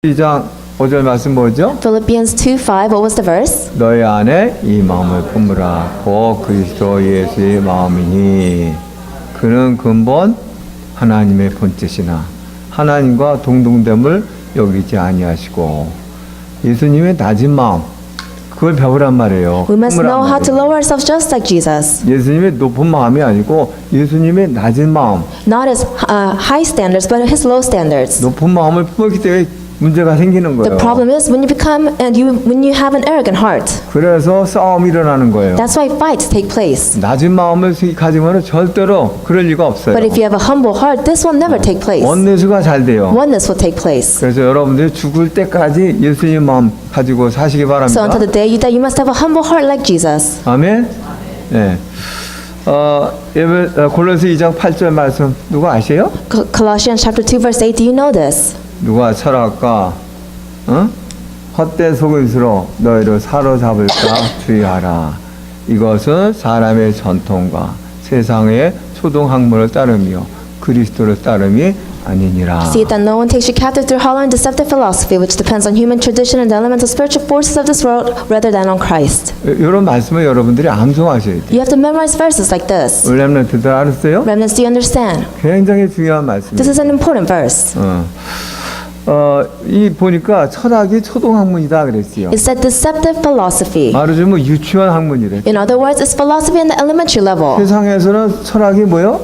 2장 5절 말씀 뭐죠? Philippians 2:5. What was the verse? 너희 안에 이 마음을 품으라. 곧 그리스도 예수의 마음이니 그는 근본 하나님의 본뜻이나 하나님과 동등됨을 여기지 아니하시고 예수님의 낮은 마음 그걸 배우란 말이에요. We must 품으란 know how to 말이에요. lower ourselves just like Jesus. 예수님의 높은 마음이 아니고 예수님의 낮은 마음, Not his high standards, but his low standards. 높은 마음을 품었기 때문에 문제가 생기는 The 거예요. problem is when you have an arrogant heart. 그래서 싸움이 일어나는 거예요. That's why fights take place. 낮은 마음을 가지면 절대로 그럴 리가 없어요. But if you have a humble heart, this will never take place. 원내수가 잘 돼요. Oneness will take place. 그래서 여러분들이 죽을 때까지 예수님 마음 가지고 사시기 So 바랍니다. until the day you die, you must have a humble heart like Jesus. 아멘. 네. 골로새 2장 8절 말씀 누가 아세요? Colossians chapter 2 verse 8. Do you know this? 누가 철학과 헛된 속임수로 너희를 사로잡을까 주의하라. 이것은 사람의 전통과 세상의 초등학문을 따르며 그리스도를 따름이 아니니라. See that no one takes you captive through hollow and deceptive philosophy, which depends on human tradition and the elemental spiritual forces of this world rather than on Christ. 이런 말씀을 여러분들이 암송하셔야 돼요. You have to memorize verses like this. 우리 렘넌트들 알았어요? Remnants, do you understand? 굉장히 중요한 말씀이에요. This is an important verse. 이 보니까 철학이 초등학문이다 그랬어요. It said deceptive philosophy. 말하자면 유치원 학문이래. In other words, it's philosophy in the elementary level. 세상에서는 철학이 뭐요?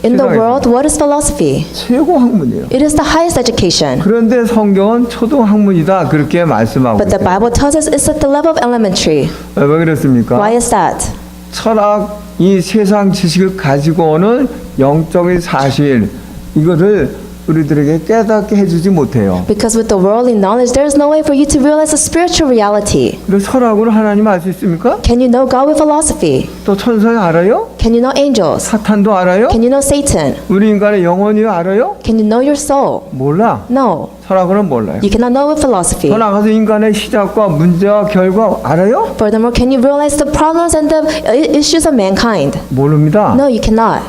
In the 세상에서. world, what is philosophy? 최고 학문이에요. It is the highest education. 그런데 성경은 초등학문이다 그렇게 말씀하고 But the 있어요. Bible tells us it's at the level of elementary. 왜 그랬습니까? Why is that? 철학, 이 세상 지식을 가지고 오는 영적인 사실 이거를 우리들에게 깨닫게 해주지 못해요. Because with the worldly knowledge, there is no way for you to realize the spiritual reality. 그래서 철학으로 하나님 알 수 있습니까? Can you know God with philosophy? 또 천사 알아요? Can you know angels? 사탄도 알아요? Can you know Satan? 우리 인간의 영혼이 알아요? Can you know your soul? 몰라. No. 철학으로는 몰라요. You cannot know with philosophy. 더 나가서 인간의 시작과 문제와 결과 알아요? Furthermore, can you realize the problems and the issues of mankind? 모릅니다. No, you cannot.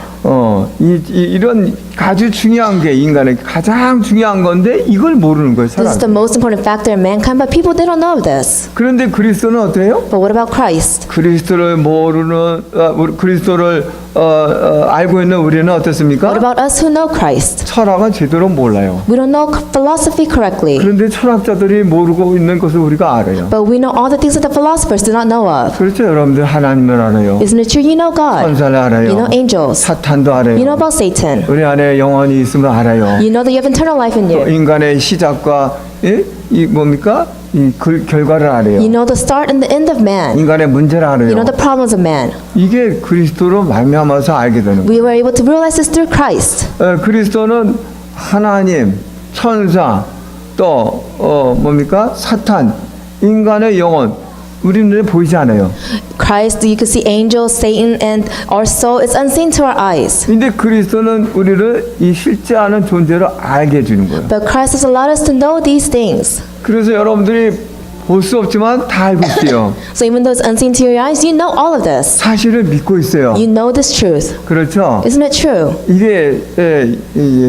이런 아주 중요한 게 인간의 가장 중요한 건데 이걸 모르는 거예요. This is 철학. the most important factor in mankind, but people, they don't know this. 그런데 그리스도는 어때요? But what about Christ? 그리스도를 모르는 그리스도를 알고 있는 우리는 어떻습니까? What about us who know Christ? 철학은 제대로 몰라요. We don't know philosophy correctly, 그런데 철학자들이 모르고 있는 것을 우리가 알아요. but we know all the things that the philosophers do not know of. 그렇죠, 여러분들 하나님을 알아요. Isn't it true? You know God. 천사를 알아요. You know angels. 사탄도 알아요. You know about Satan. 우리 안에 영혼이 있으면 알아요. You know that you have eternal life in 또 you. 인간의 시작과 이 뭡니까? 이 결과를 알아요. You know the start and the end of man. 인간의 문제를 You 알아요. know the problems of man. 이게 그리스도로 말미암아서 알게 되는 거예요. We were able to realize this through Christ. 그리스도는 하나님, 천사, 또 뭡니까? 사탄, 인간의 영혼 우리 눈에 보이지 않아요. Christ, you could see angels, Satan, and our soul is unseen to our eyes. 근데 그리스도는 우리를 이 실제 않은 존재로 알게 해주는 거예요. But Christ has allowed us to know these things. 그래서 여러분들이 볼 수 없지만 다 알고 있어요. So even though it's unseen to your eyes, you know all of this. 사실을 믿고 있어요. You know this truth. 그렇죠? Isn't it true? 이게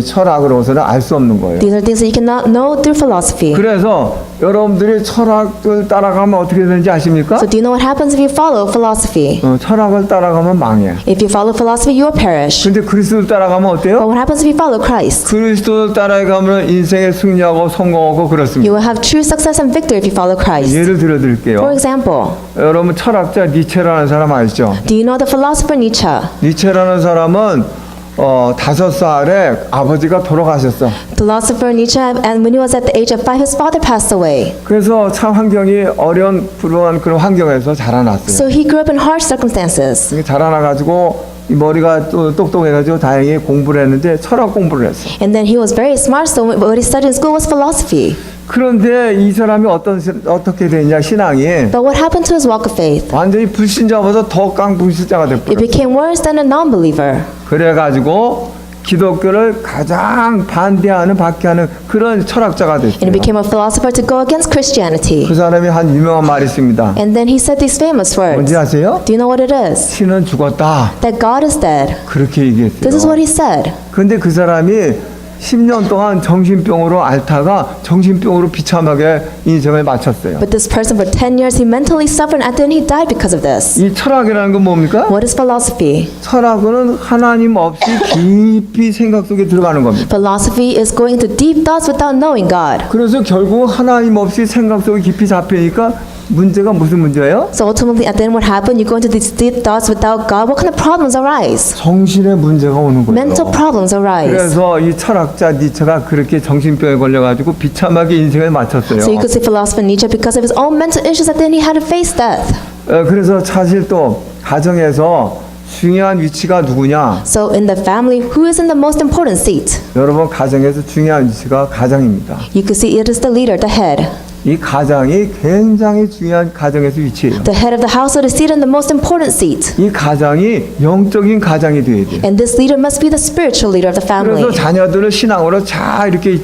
철학으로서는 알 수 없는 거예요. These are things that you cannot know through philosophy. 그래서 여러분들이 철학을 따라가면 어떻게 되는지 아십니까? So do you know what happens if you follow philosophy? 철학을 따라가면 망해. If you follow philosophy, you will perish. 근데 그리스도를 따라가면 But 어때요? what happens if you follow Christ? 그리스도를 따라가면 인생에 승리하고 성공하고 You 그렇습니다. will have true success and victory if you follow Christ. 예를 For 들어드릴게요. example, 여러분 철학자 니체라는 사람 아시죠? do you know the philosopher Nietzsche? 니체라는 사람은 5살에 아버지가 돌아가셨어. Philosopher Nietzsche, and when he was at the age of 5, his father passed away. 그래서 참 환경이 어려운 불우한 그런 환경에서 자라났어요. So he grew up in harsh circumstances. 자라나가지고 이 머리가 또 똑똑해가지고 다행히 공부를 했는데 철학 공부를 했어. And then he was very smart, so what he studied in school was philosophy. 그런데 이 사람이 어떻게 됐냐 신앙이 But what happened to his walk of faith? 완전히 불신자보다 더 깡불신자가 It 됐어요. became worse than a non-believer. 그래가지고 기독교를 가장 반대하는 박해하는 그런 철학자가 And 됐어요. he became a philosopher to go against Christianity. 그 사람이 한 유명한 말이 있습니다. And then he said these famous words. 뭔지 아세요? Do you know what it is? 신은 죽었다. That God is dead. 그렇게 This is 얘기했어요. what he said. 근데 그 사람이 10년 동안 정신병으로 앓다가 정신병으로 비참하게 인생을 마쳤어요. But this person for 10 years, he mentally suffered and then he died because of this. 이 철학이라는 건 뭡니까? What is philosophy? 철학은 하나님 없이 깊이 생각 속에 들어가는 겁니다. Philosophy is going into deep thoughts without knowing God. 그래서 결국 하나님 없이 생각 속에 깊이 잡히니까 문제가 무슨 문제예요? So ultimately, at the end, what happened? You go into these deep thoughts without God. What kind of problems arise? 정신의 문제가 오는 거예요. Mental problems arise. 그래서 이 철학자 니체가 그렇게 정신병에 걸려가지고 비참하게 인생을 마쳤어요. So you could say philosopher Nietzsche, because of his own mental issues, at the end he had to face death. 그래서 사실 또 가정에서 중요한 위치가 누구냐? So in the family, who is in the most important seat? 여러분 가정에서 중요한 위치가 가장입니다. You could see it is the leader, the head. 이 가장이 굉장히 중요한 가정에서 위치예요. The head of the household is seated in the most important seat. 이 가장이 영적인 가장이 돼야 돼요. And this leader must be the spiritual leader of the family. 그래서 자녀들을 신앙으로 잘 이렇게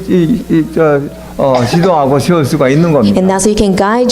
지도하고 세울 수가 있는 겁니다. And now so you can guide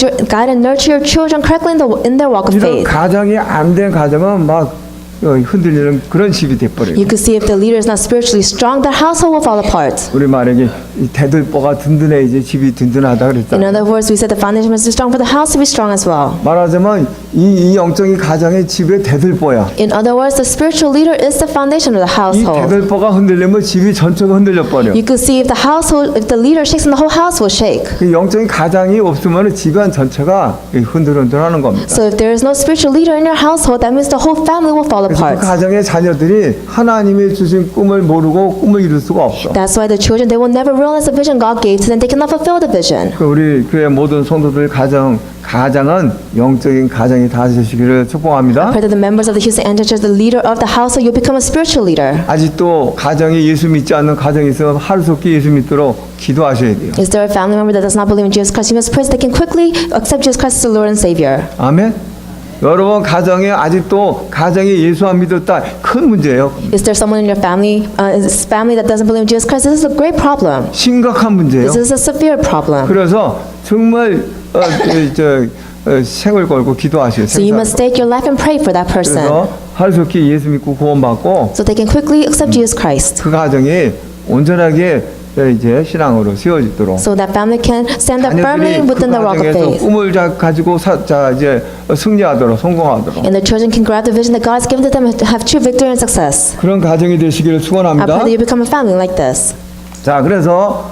and nurture your children correctly in their walk of 이런 faith. 가장이 안 된 가정은 막 흔들리는 그런 집이 돼버려요. You could see if the leader is not spiritually strong, that household will fall apart. 우리 말에게 이 대들보가 든든해야지 집이 든든하다 In 그랬잖아요. other words, we said the foundation must be strong for the house to be strong as well. 말하자면 이 영적인 가정의 집의 대들보야. In other words, the spiritual leader is the foundation of the 이 household. 대들보가 흔들리면 집이 전체가 흔들려 버려. You could see if the household, if the leader shakes, then the whole house will shake. 그 영적인 가장이 없으면 집안 전체가 흔들흔들하는 겁니다. So if there is no spiritual leader in your household, that means the whole family will fall 그래서 그 apart. 가정의 자녀들이 하나님이 주신 꿈을 모르고 꿈을 이룰 수가 없어. That's why the children, they will never realize the vision God gave to them. They cannot fulfill the vision. 그 우리 교회 모든 성도들 가장은 영적인 가정이 다 되시기를 축복합니다. Pray that the members of the Houston Angel Church, the leader of the household, you become a spiritual leader. 아직도 가정에 예수 믿지 않는 가정이 있으면 하루속히 예수 믿도록 기도하셔야 돼요. Is there a family member that does not believe in Jesus Christ? You must pray so they can quickly accept Jesus Christ as the Lord and Savior. 아멘. 여러분 가정에 아직도 가정에 예수 안 믿었다 큰 문제예요. Is there someone in your family, is family that doesn't believe in Jesus Christ? This is a great problem. 심각한 문제예요. This is a severe problem. 그래서 정말 생을 걸고 기도하셔야 So you 돼요. must stake your life and pray for that person, 그래서 하루속히 예수 믿고 구원받고 so they can quickly accept Jesus Christ. 그 가정이 온전하게 이제 신앙으로 세워지도록 So that family can stand up firmly 자녀들이 그 within the rock of 가정에서 faith. 꿈을 가지고 이제 승리하도록 성공하도록 And the children can grab the vision that God's given to them and have true victory and success. 그런 가정이 되시기를 I pray 축원합니다. that you become a family like this. 자, 그래서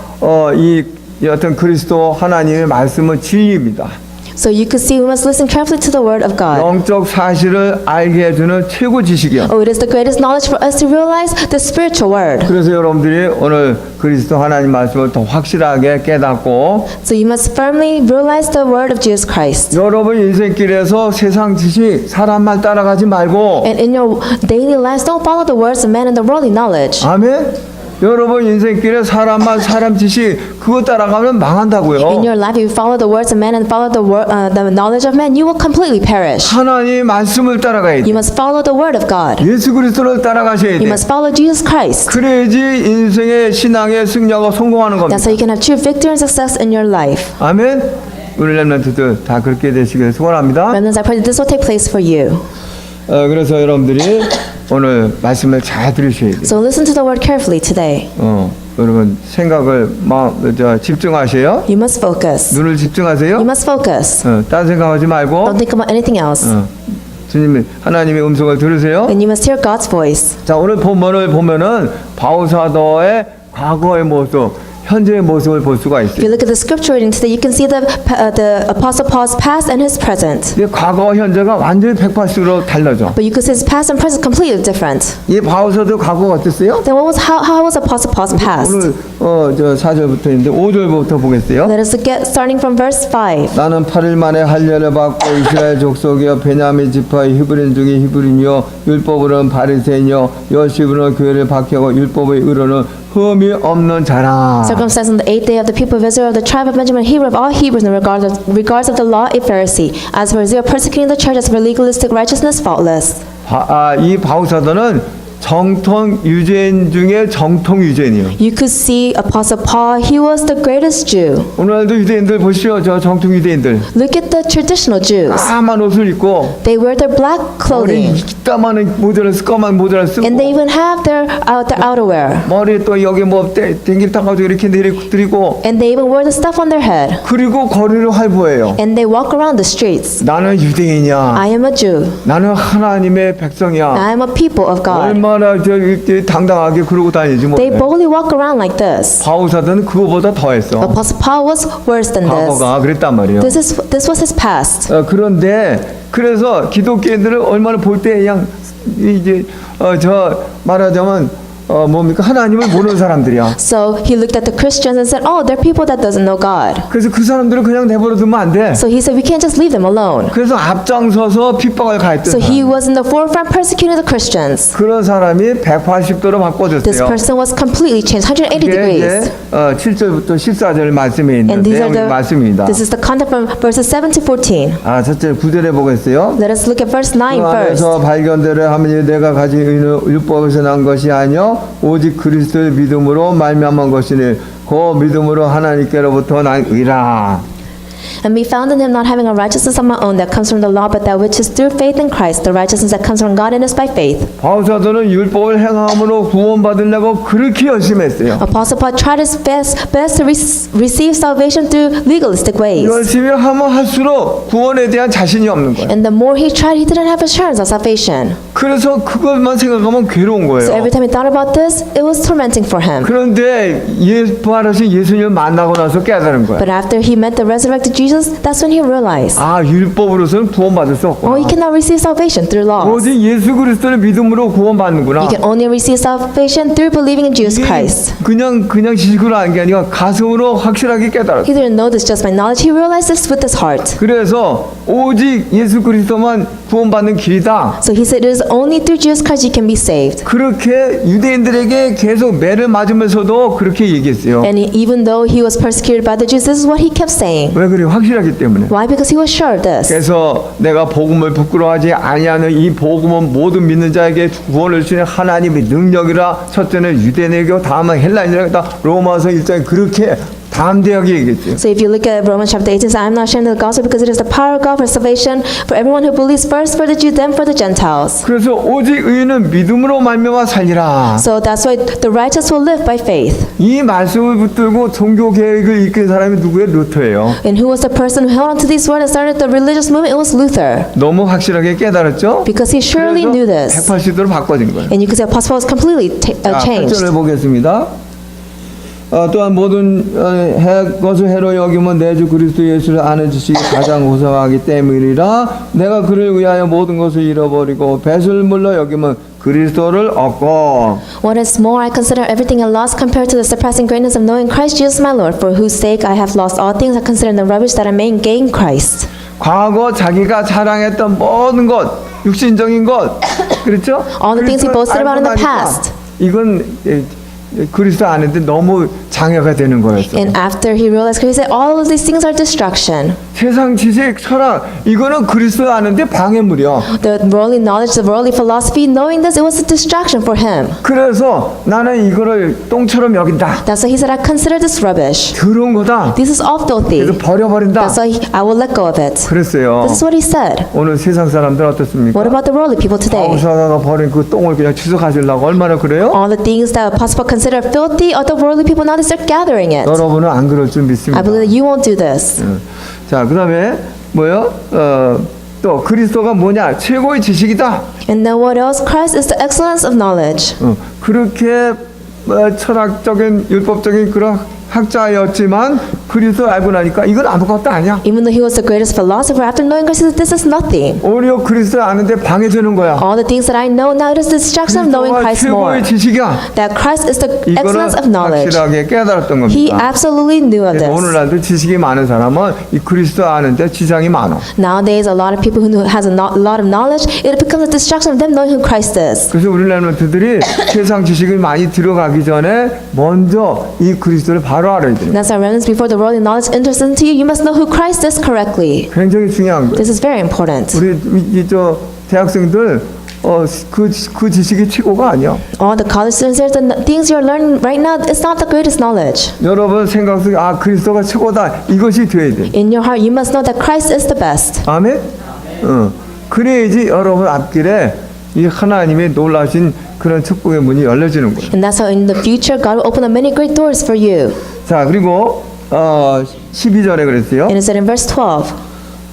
이 어떤 그리스도 하나님의 말씀은 진리입니다. So you could see we must listen carefully to the word of God. 영적 사실을 알게 해주는 최고 지식이요. Oh, it is the greatest knowledge for us to realize the spiritual word. 그래서 여러분들이 오늘 그리스도 하나님 말씀을 더 확실하게 깨닫고 So you must firmly realize the word of Jesus Christ. 여러분 인생길에서 세상 지식 사람 말 따라가지 말고 And in your daily lives, don't follow the words of men and the worldly knowledge. 아멘. 여러분 인생길에 사람 말 사람 지식 그거 따라가면 망한다고요. In your life, if you follow the words of men and follow the knowledge of men, you will completely perish. 하나님 말씀을 따라가야 돼. You must follow the word of God. 예수 그리스도를 따라가셔야 돼. You must follow Jesus Christ. 그래야지 인생의 신앙에 승리하고 성공하는 겁니다. That's how you can have true victory and success in your life. 아멘. 우리 렘넌트들 다 그렇게 되시길 소원합니다. Remnants, I pray that this will take place for you. 그래서 여러분들이 오늘 말씀을 잘 들으셔야 돼요. So listen to the word carefully today. 여러분 생각을 집중하세요. You must focus. 눈을 You 집중하세요. must focus. 딴 생각하지 말고 Don't think about anything else. 주님의 하나님의 음성을 들으세요. And you must hear God's voice. 자, 오늘 본문을 보면은 바울사도의 과거의 모습, 현재의 모습을 볼 수가 If you 있어요. look at the scripture reading today, you can see the Apostle Paul's past and his present. 근데 과거와 현재가 완전히 180도로 달라져. But you could see his past and present completely different. 이 바울사도 과거가 어땠어요? Then how was Apostle Paul's past? 오늘 4절부터 있는데 5절부터 보겠어요. Let us get starting from verse 5. 나는 8일 만에 할례를 받고 이스라엘 족속이여 베냐민 지파의 히브리인 중에 히브리인이요 율법으로는 바리새인이요 열심으로는 교회를 박해하고 율법의 의로는 흠이 없는 자라. Circumcised on the 8th day of the people of Israel, of the tribe of Benjamin, Hebrew of all Hebrews, in regards of the law, a Pharisee. As for zeal, persecuting the church, as for legalistic righteousness, faultless. 이 바울사도는 정통 유대인 중에 정통 유대인이요. You could see Apostle Paul, he was the greatest Jew. 오늘날도 유대인들 보시오. 저 정통 유대인들. Look at the traditional Jews. 까만 옷을 입고 They wear their black 머리 clothing, 이따만한 모자를 검은 모자를 쓰고 and they even have their outerwear, 머리에 또 여기 뭐 댕길 타가지고 이렇게 내리고 and they even wear the stuff on their head, 그리고 거리를 활보해요. and they walk around the streets. 나는 유대인이야. I am a Jew. 나는 하나님의 백성이야. I am a people of God. 얼마나 이렇게 당당하게 그러고 다니지 뭐. They boldly walk around like this. 바울사도는 그거보다 더했어. Apostle Paul was worse than this. 과거가 그랬단 말이에요. This was his past. 그런데 그래서 기독교인들을 얼마나 볼 때 그냥 이제 저 말하자면 뭡니까 하나님을 모르는 사람들이야. So he looked at the Christians and said, "Oh, they're people that doesn't know God." 그래서 그 사람들을 그냥 내버려 두면 안 돼. So he said, "We can't just leave them alone." 그래서 앞장서서 핍박을 가했던 So he 사람. was in the forefront persecuting the Christians. 그런 사람이 180도로 This 바꿔줬어요. person was completely changed, 180 이게 degrees. 이제 7절부터 14절 말씀에 있는 And these are 내용의 말씀입니다. this is the content from verses 7 to 14. 첫째 9절에 보겠어요. Let us look at verse 9 그 first. 안에서 발견되려 하면 내가 가진 의는 율법에서 난 것이 아니요 오직 그리스도의 믿음으로 말미암은 것이니 그 믿음으로 하나님께로부터 난 의라. And be found in him, not having a righteousness of my own that comes from the law, but that which is through faith in Christ, the righteousness that comes from God and is by faith. 바울사도는 율법을 행함으로 구원받으려고 그렇게 열심히 했어요. Apostle Paul tried his best to receive salvation through legalistic ways. 열심히 하면 할수록 구원에 대한 자신이 없는 거예요. And the more he tried, he didn't have assurance of salvation. 그래서 그것만 생각하면 괴로운 So 거예요. every time he thought about this, it was tormenting for him. 그런데 부활하신 예수님을 만나고 나서 깨달은 거예요. But after he met the resurrected Jesus, that's when he realized, 율법으로서는 구원받을 수 없구나. he cannot receive salvation through laws. 오직 예수 그리스도를 믿음으로 구원받는구나. You can only receive salvation through believing in Jesus 이게 Christ. 그냥 지식으로 아는 게 아니라 가슴으로 확실하게 깨달았어요. He didn't know this just by knowledge, he realized this with his heart. 그래서 오직 예수 그리스도만 구원받는 길이다. So he said, it is only through Jesus Christ you can be saved. 그렇게 유대인들에게 계속 매를 맞으면서도 그렇게 얘기했어요. And even though he was persecuted by the Jews, this is what he kept saying. 왜 그래요? 확실하기 때문에. Why? Because he was sure of this. 그래서 내가 복음을 부끄러워하지 아니하는 이 복음은 모든 믿는 자에게 구원을 주시는 하나님의 능력이라. 첫째는 유대인에게 다음은 헬라인에게 로마서 1장에 그렇게 담대하게 얘기했죠. So if you look at Romans chapter 18, it says, I am not ashamed of the gospel because it is the power of God for salvation for everyone who believes, first for the Jew, then for the Gentiles. 그래서 오직 의인은 믿음으로 말미암아 살리라. So that's why the righteous will live by faith. 이 말씀을 붙들고 종교 계획을 이끈 사람이 누구예요? 루터예요. And who was the person who held on to these words and started the religious movement? It was Luther. 너무 확실하게 깨달았죠? Because he surely knew this. 180도로 바꿔진 거예요. And you could say Apostle Paul was completely changed. 8절을 보겠습니다. 또한 모든 것을 해로 여기면 내 주 그리스도 예수를 아는 지식이 가장 고상하기 때문이라. 내가 그를 위하여 모든 것을 잃어버리고 배설물로 여기면 그리스도를 얻고. What is more, I consider everything a loss compared to the surpassing greatness of knowing Christ Jesus my Lord, for whose sake I have lost all things. I consider them rubbish that I may gain Christ. 과거 자기가 자랑했던 모든 것, 육신적인 것, 그렇죠? All the things he boasted about in the 알고 나니까 past. 이건 그리스도 아는데 너무 장애가 되는 거였어. And after he realized, he said, all of these things are distraction. 세상 지식, 철학 이거는 그리스도 아는데 방해물이야. The worldly knowledge, the worldly philosophy, knowing this, it was a distraction for him. 그래서 나는 이거를 똥처럼 여긴다. That's why he said, I consider this rubbish. 더러운 거다. This is all filthy. 그래서 버려버린다. That's why I will let go of it. 그랬어요. This is what he said. 오늘 세상 사람들 어떻습니까? What about the worldly people today? 바울사가 버린 그 똥을 그냥 주워가시려고 얼마나 그래요? All the things that Apostle Paul considered filthy, other worldly people now they start gathering it. 여러분은 안 그럴 줄 믿습니다. I believe that you won't do this. 자, 그다음에 뭐요? 또 그리스도가 뭐냐? 최고의 지식이다. And then what else? Christ is the excellence of knowledge. 그렇게 철학적인 율법적인 그런 학자였지만 그리스도 알고 나니까 이건 아무것도 아니야. Even though he was the greatest philosopher, after knowing Christ, he said, this is nothing. 오히려 그리스도 아는데 방해되는 거야. All the things that I know now, it is the distraction of knowing 그리스도가 Christ more. 최고의 지식이야. That Christ is the 이거는 excellence of knowledge. 확실하게 깨달았던 He 겁니다. absolutely knew of 그래서 this. 오늘날도 지식이 많은 사람은 이 그리스도 아는데 지장이 많아. Nowadays, a lot of people who has a lot of knowledge, it becomes a distraction of them knowing who Christ is. 그래서 우리 랩런트들이 세상 지식이 많이 들어가기 전에 먼저 이 그리스도를 바로 알아야 돼요. That's our remnants. Before the worldly knowledge enters into you, you must know who Christ is correctly. 굉장히 중요한 거예요. This is very important. 우리 저 대학생들 그 지식이 최고가 아니야. All the college students here, the things you're learning right now, it's not the greatest knowledge. 여러분 생각 속에 그리스도가 최고다 이것이 돼야 돼. In your heart, you must know that Christ is the best. 아멘. 그래야지 여러분 앞길에 이 하나님의 놀라신 그런 축복의 문이 열려지는 거예요. And that's how in the future, God will open up many great doors for you. 자, 그리고 12절에 그랬어요. And it said in verse 12,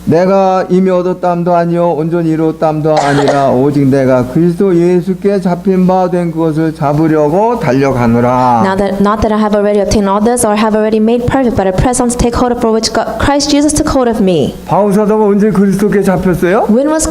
내가 이미 얻었담도 아니요 온전히 이루었담도 아니라 오직 내가 그리스도 예수께 잡힌 바 된 그것을 잡으려고 달려가노라. not that I have already obtained all this or have already made perfect, but I press on to take hold of for which Christ Jesus took hold of me. 바울사도가 언제 그리스도께 잡혔어요? When was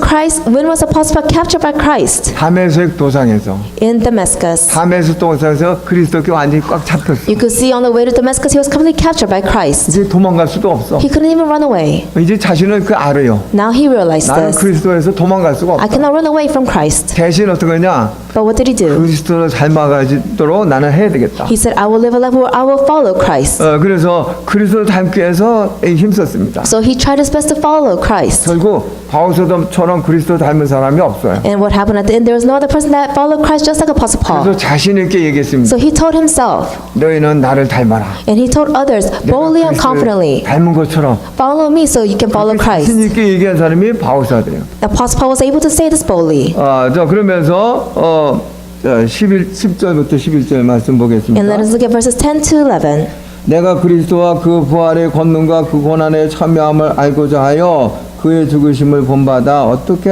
Apostle Paul captured by Christ? 다메섹 도상에서. In Damascus. 다메섹 도상에서 그리스도께 완전히 꽉 잡혔어. You could see on the way to Damascus, he was completely captured by Christ. 이제 도망갈 수도 없어. He couldn't even run away. 이제 자신은 알아요. Now he realized 나는 this. 그리스도에서 도망갈 수가 I 없다. cannot run away from Christ. 대신 어떻게 하냐? But what did he do? 그리스도를 닮아가지도록 나는 해야 되겠다. He said, I will live a life where I will follow Christ. 그래서 그리스도를 닮기 위해서 힘썼습니다. So he tried his best to follow Christ. 결국 바울사도처럼 그리스도 닮은 사람이 없어요. And what happened at the end, there was no other person that followed Christ just like Apostle Paul. 그래서 자신 있게 얘기했습니다. So he told himself, 너희는 나를 닮아라. and he told others boldly and confidently, 닮은 것처럼 follow me so you can follow 자신 Christ. 있게 얘기한 사람이 바울사도예요. Apostle Paul was able to say this boldly. 그러면서 10절부터 11절 말씀 And let 보겠습니다. us look at verses 10 to 11. 내가 그리스도와 그 부활의 권능과 그 고난에 참여함을 알고자 하여 그의 죽으심을 본받아 어떻게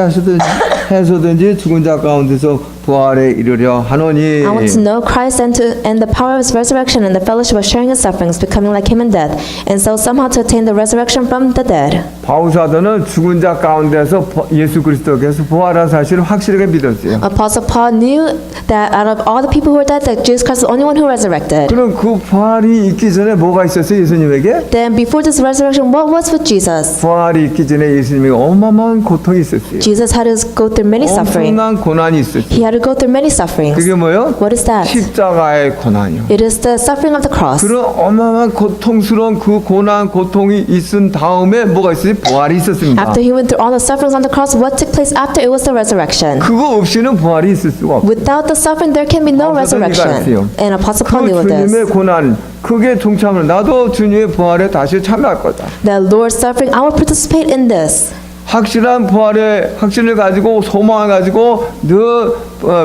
해서든지 죽은 자 가운데서 부활에 이르려 하노니. I want to know Christ and the power of his resurrection and the fellowship of sharing his sufferings, becoming like him in death, and so somehow to attain the resurrection from the dead. 바울사도는 죽은 자 가운데서 예수 그리스도께서 부활한 사실을 확실하게 믿었어요. Apostle Paul knew that out of all the people who were dead, that Jesus Christ was the only one who resurrected. 그럼 그 부활이 있기 전에 뭐가 있었어요, 예수님에게? Then before this resurrection, what was with Jesus? 부활이 있기 전에 예수님에게 어마어마한 고통이 있었어요. Jesus had to go through many suffering. 엄청난 고난이 있었어요. He had to go through many sufferings. 그게 뭐예요? What is that? 십자가의 고난이요. It is the suffering of the cross. 그런 어마어마한 고통스러운 그 고통이 있은 다음에 뭐가 있어요? 부활이 있었습니다. After he went through all the sufferings on the cross, what took place after it was the resurrection. 그거 없이는 부활이 있을 수가 없어요. Without the suffering, there can be no resurrection. And Apostle Paul knew 그 this. 주님의 고난, 그게 동참을 나도 주님의 부활에 다시 참여할 거다. The Lord's suffering, I will participate in this. 확실한 부활의 확신을 가지고 소망을 가지고 늘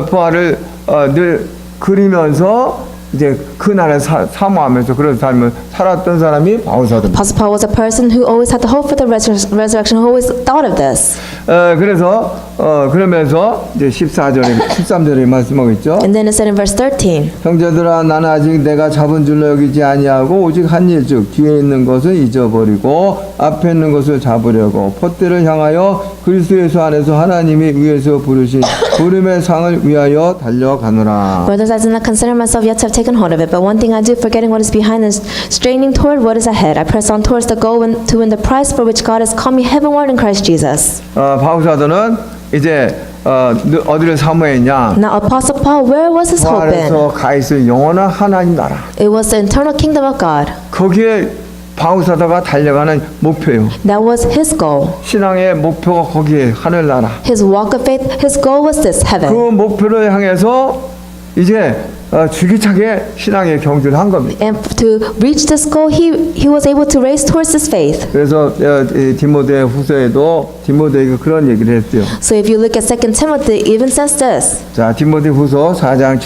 부활을 늘 그리면서 이제 그 날을 사모하면서 그런 삶을 살았던 사람이 바울사도입니다. Apostle Paul was a person who always had the hope for the resurrection, who always thought of this. 그래서 그러면서 이제 13절에 말씀하고 있죠. And then it said in verse 13, 형제들아 나는 아직 내가 잡은 줄로 여기지 아니하고 오직 한 일 즉 뒤에 있는 것을 잊어버리고 앞에 있는 것을 잡으려고 폿대를 향하여 그리스도 예수 안에서 하나님이 위에서 부르신 부름의 상을 위하여 달려가노라. Brothers, I do not consider myself yet to have taken hold of it, but one thing I do, forgetting what is behind and straining toward what is ahead, I press on towards the goal to win the prize for which God has called me heavenward in Christ Jesus. 바울사도는 이제 어디를 사모했냐? Now Apostle Paul, where was his hope in? 부활에서 가 있을 영원한 하나님 나라. It was the eternal kingdom of God. 거기에 바울사도가 달려가는 목표요. That was his goal. 신앙의 목표가 거기에 하늘나라. His walk of faith, his goal was this, 그 heaven. 목표를 향해서 이제 줄기차게 신앙의 경주를 한 겁니다. And to reach this goal, he was able to race towards this faith. 그래서 디모데 후서에도 디모데에게 그런 얘기를 했죠. So if you look at 2 Timothy, it even says this. 자, 디모데 후서 4장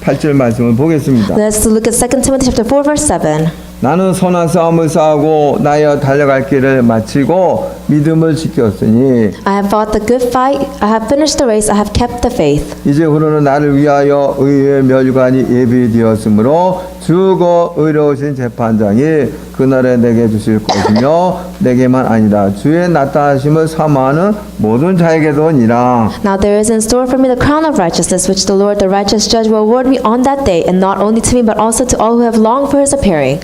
8절 말씀을 보겠습니다. Let's look at 2 Timothy chapter 4, verse 7. 나는 선한 싸움을 싸우고 나여 달려갈 길을 마치고 믿음을 지켰으니 I have fought the good fight, I have finished the race, I have kept the faith. 이제후로는 나를 위하여 의의 멸관이 예비되었으므로 주고 의로우신 재판장이 그날에 내게 주실 것이며 내게만 아니라 주의 나타나심을 사모하는 모든 자에게도니라. Now there is in store for me the crown of righteousness, which the Lord, the righteous judge, will award me on that day, and not only to me, but also to all who have longed for his appearing.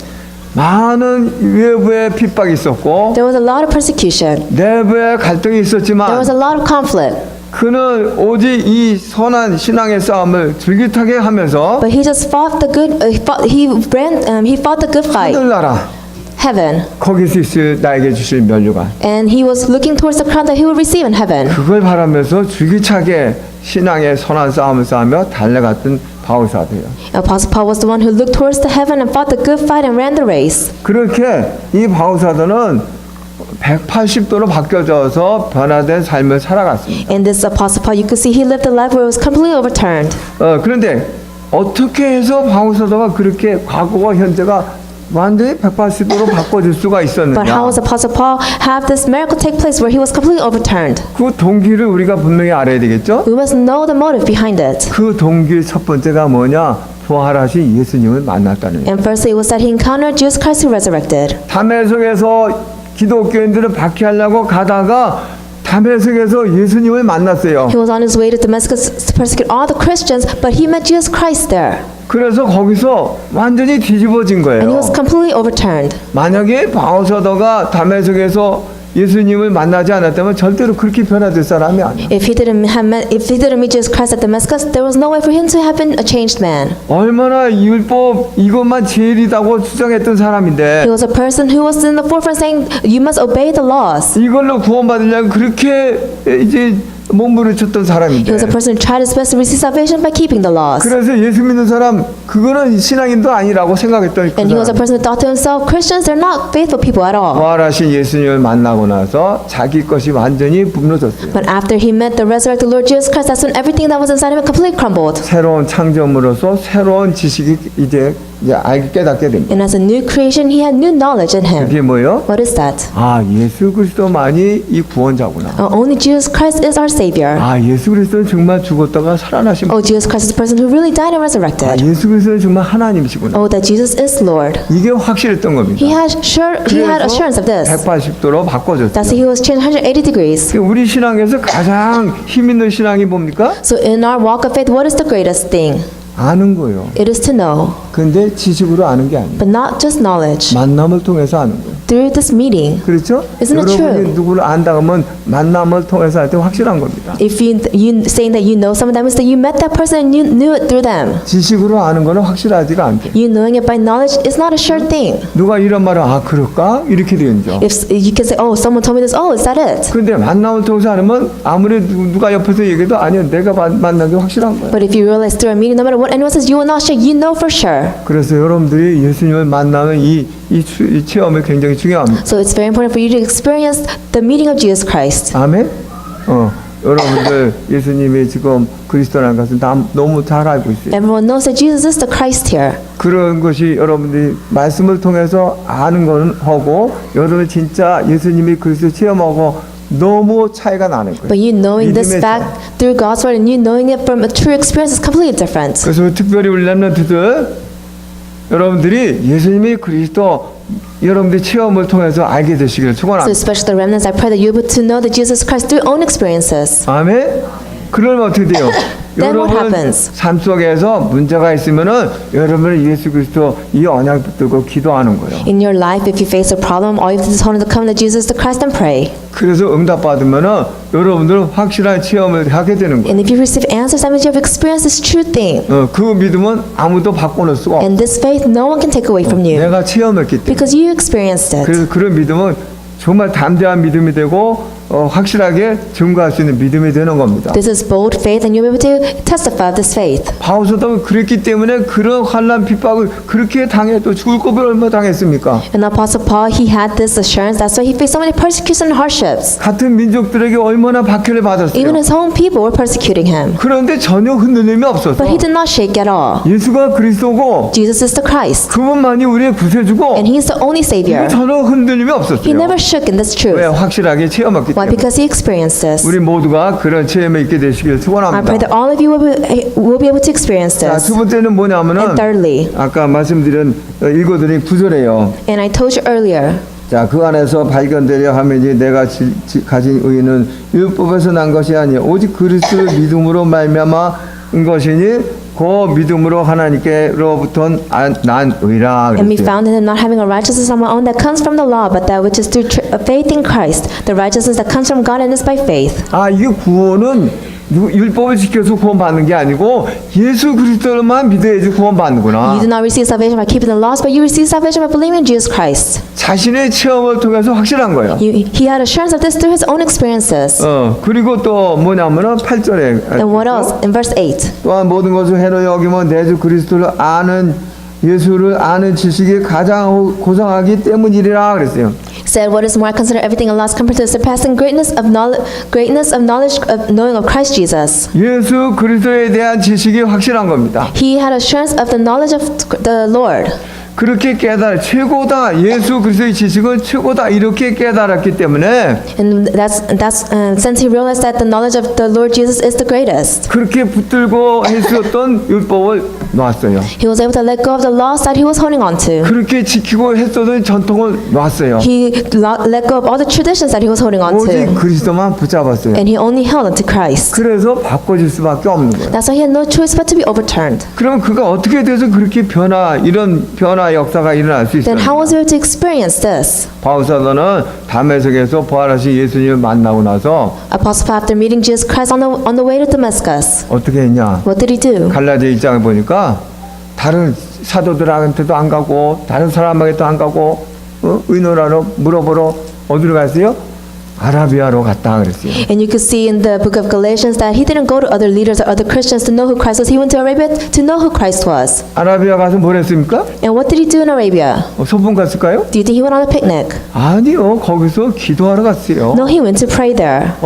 많은 외부의 핍박이 있었고 There was a lot of persecution. 내부의 갈등이 There 있었지만 was a lot of conflict. 그는 오직 이 선한 신앙의 싸움을 줄깃하게 하면서 But he just fought the good. He fought the good fight. 하늘나라 heaven. 거기서 있을 나에게 주실 면류관. And he was looking towards the crown that he would receive in heaven. 그걸 바라면서 줄기차게 신앙의 선한 싸움을 싸우며 달려갔던 바울사도예요. Apostle Paul was the one who looked towards the heaven and fought the good fight and ran the race. 그렇게 이 바울사도는 180도로 바뀌어져서 변화된 삶을 살아갔습니다. In this Apostle Paul, you could see he lived a life where it was completely overturned. 그런데 어떻게 해서 바울사도가 그렇게 과거와 현재가 완전히 180도로 바꿔질 수가 But 있었느냐? how was Apostle Paul have this miracle take place where he was completely overturned? 그 동기를 우리가 분명히 알아야 되겠죠? We must know the motive behind it. 그 동기 첫 번째가 뭐냐? 부활하신 예수님을 만났다는 거예요. And firstly, it was that he encountered Jesus Christ who resurrected. 담에색에서 기독교인들을 박해하려고 가다가 담에색에서 예수님을 만났어요. He was on his way to Damascus to persecute all the Christians, but he met Jesus Christ there. 그래서 거기서 완전히 뒤집어진 And he 거예요. was completely overturned. 만약에 바울사도가 담에색에서 예수님을 만나지 않았다면 절대로 그렇게 변화될 사람이 아니에요. If he didn't meet Jesus Christ at Damascus, there was no way for him to have been a changed man. 얼마나 율법 이것만 제일이라고 주장했던 사람인데 He was a person who was in the forefront saying, you must obey the laws. 이걸로 구원받으려고 그렇게 이제 몸부림쳤던 He 사람인데 was a person who tried his best to receive salvation by keeping the laws. 그래서 예수 믿는 사람 그거는 신앙인도 아니라고 생각했던 그 And he was a 사람. person who thought to himself, Christians, they're not faithful people at all. 부활하신 예수님을 만나고 나서 자기 것이 완전히 무너졌어요. But after he met the resurrected Lord Jesus Christ, that's when everything that was inside him completely crumbled. 새로운 창조물로서 새로운 지식이 이제 알게 깨닫게 됩니다. And as a new creation, he had new knowledge in him. 그게 뭐예요? What is that? 아, 예수 그리스도만이 이 구원자구나. Only Jesus Christ is our Savior. 아, 예수 그리스도는 정말 죽었다가 살아나신 분. Oh, Jesus Christ is the person who really died and 아, resurrected. 예수 그리스도는 정말 하나님이시구나. Oh, that Jesus is Lord. 이게 확실했던 겁니다. He had assurance of this. 180도로 바꿔줬어요. That's why he was changed 180 degrees. 우리 신앙에서 가장 힘 있는 신앙이 뭡니까? So in our walk of faith, what is the greatest thing? 아는 거예요. It is to know, 근데 지식으로 아는 게 아니에요. but not just knowledge. 만남을 통해서 아는 거예요. Through this meeting. 그렇죠? Isn't it true? 여러분이 누구를 안다 하면 만남을 통해서 할 때 확실한 겁니다. If you saying that you know someone, that means that you met that person and you knew it through them. 지식으로 아는 거는 확실하지가 않대. You knowing it by knowledge is not a sure thing. 누가 이런 말을 아 그럴까? 이렇게 되죠. If you can say, oh, someone told me this, oh, is that it? 근데 만남을 통해서 하면 아무리 누가 옆에서 얘기해도 아니요 내가 만난 게 확실한 거예요. But if you realize through a meeting, no matter what anyone says, you will not share. You know for sure. 그래서 여러분들이 예수님을 만나는 이 체험이 굉장히 중요합니다. So it's very important for you to experience the meeting of Jesus Christ. 아멘. 여러분들 예수님이 지금 그리스도라는 것은 다 너무 잘 알고 있어요. Everyone knows that Jesus is the Christ here. 그런 것이 여러분들이 말씀을 통해서 아는 건 하고 여러분 진짜 예수님이 그리스도 체험하고 너무 차이가 나는 거예요. But you knowing this 믿음의 fact 차이. through God's word and you knowing it from a true experience is completely different. 그래서 특별히 우리 렘넌트들 여러분들이 예수님이 그리스도 여러분들의 체험을 통해서 알게 되시기를 So 축원합니다. especially the remnants, I pray that you're able to know that Jesus Christ through your own experiences. 아멘. 그러면 어떻게 돼요? Then what 여러분 happens? 삶 속에서 문제가 있으면은 여러분은 예수 그리스도 이 언약 붙들고 기도하는 거예요. In your life, if you face a problem, all you have to do is hold on to come to Jesus the Christ and pray. 그래서 응답 받으면은 여러분들은 확실한 체험을 하게 되는 거예요. And if you receive answers, that means you have experienced this true thing. 그 믿음은 아무도 바꿔놓을 수가 없어. And this faith, no one can take away from you 내가 체험했기 때문에. because you experienced it. 그래서 그런 믿음은 정말 담대한 믿음이 되고 확실하게 증거할 수 있는 믿음이 되는 겁니다. This is bold faith, and you'll be able to testify of this faith. 바울사도가 그랬기 때문에 그런 환난 핍박을 그렇게 당해도 죽을 고비를 얼마 당했습니까? And Apostle Paul, he had this assurance. That's why he faced so many persecution and hardships. 같은 민족들에게 얼마나 박해를 받았어요. Even his own people were persecuting him, 그런데 전혀 흔들림이 없었어. but he did not shake at all. 예수가 그리스도고 Jesus is the Christ, 그분만이 우리의 구세주고 and he is the only Savior. 전혀 흔들림이 He 없었어요. never shook in this 왜 truth. 확실하게 체험했기 Why? 때문에. Because he experienced this. 우리 모두가 그런 체험에 있게 되시길 I pray 축원합니다. that all of you will be able to experience 자, this. 두 번째는 뭐냐면은 And thirdly, 아까 말씀드린 읽어드린 구절이에요. and I told you earlier, 자, 그 안에서 발견되려 하면 이제 내가 가진 의는 율법에서 난 것이 아니요 오직 그리스도를 믿음으로 말미암아 것이니 그 믿음으로 하나님께로부터 난 의라 and be 그랬어요. found in him not having a righteousness on my own that comes from the law, but that which is through faith in Christ, the righteousness that comes from God and is by faith. 아, 이게 구원은 율법을 지켜서 구원받는 게 아니고 예수 그리스도만 믿어야지 구원받는구나. You do not receive salvation by keeping the laws, but you receive salvation by believing in Jesus Christ. 자신의 체험을 통해서 확실한 거예요. He had assurance of this through his own experiences. 그리고 또 뭐냐면은 8절에 And what else? In verse 8. 또한 모든 것을 해로 여기면 내 주 그리스도를 아는 예수를 아는 지식이 가장 고상하기 때문이라 그랬어요. He said, what is more, I consider everything a loss compared to the surpassing greatness of knowledge of knowing of Christ Jesus. 예수 그리스도에 대한 지식이 확실한 겁니다. He had assurance of the knowledge of the Lord. 그렇게 최고다. 예수 그리스도의 지식은 최고다. 이렇게 깨달았기 때문에 And that's since he realized that the knowledge of the Lord Jesus is the greatest. 그렇게 붙들고 했었던 율법을 놨어요. He was able to let go of the laws that he was holding on to. 그렇게 지키고 했었던 전통을 놨어요. He let go of all the traditions that he was holding on 오직 to. 그리스도만 붙잡았어요. And he only held on to Christ. 그래서 바꿔질 수밖에 없는 거예요. That's why he had no choice but to be overturned. 그럼 그가 어떻게 돼서 그렇게 이런 변화 역사가 일어날 수 있어요? Then how was he able to experience this? 바울사도는 다메섹에서 부활하신 예수님을 만나고 나서 Apostle Paul, after meeting Jesus Christ on the way to Damascus, 어떻게 했냐? what did he do? 갈라디아 1장을 보니까 다른 사도들한테도 안 가고 다른 사람에게도 안 가고 의논하러 물어보러 어디로 갔어요? 아라비아로 갔다 그랬어요. And you could see in the book of Galatians that he didn't go to other leaders or other Christians to know who Christ was. He went to Arabia to know who Christ was. 아라비아 가서 뭘 했습니까? And what did he do in Arabia? 소풍 갔을까요? Do you think he went on a picnic? 아니요. 거기서 기도하러 갔어요. No, he went to pray there.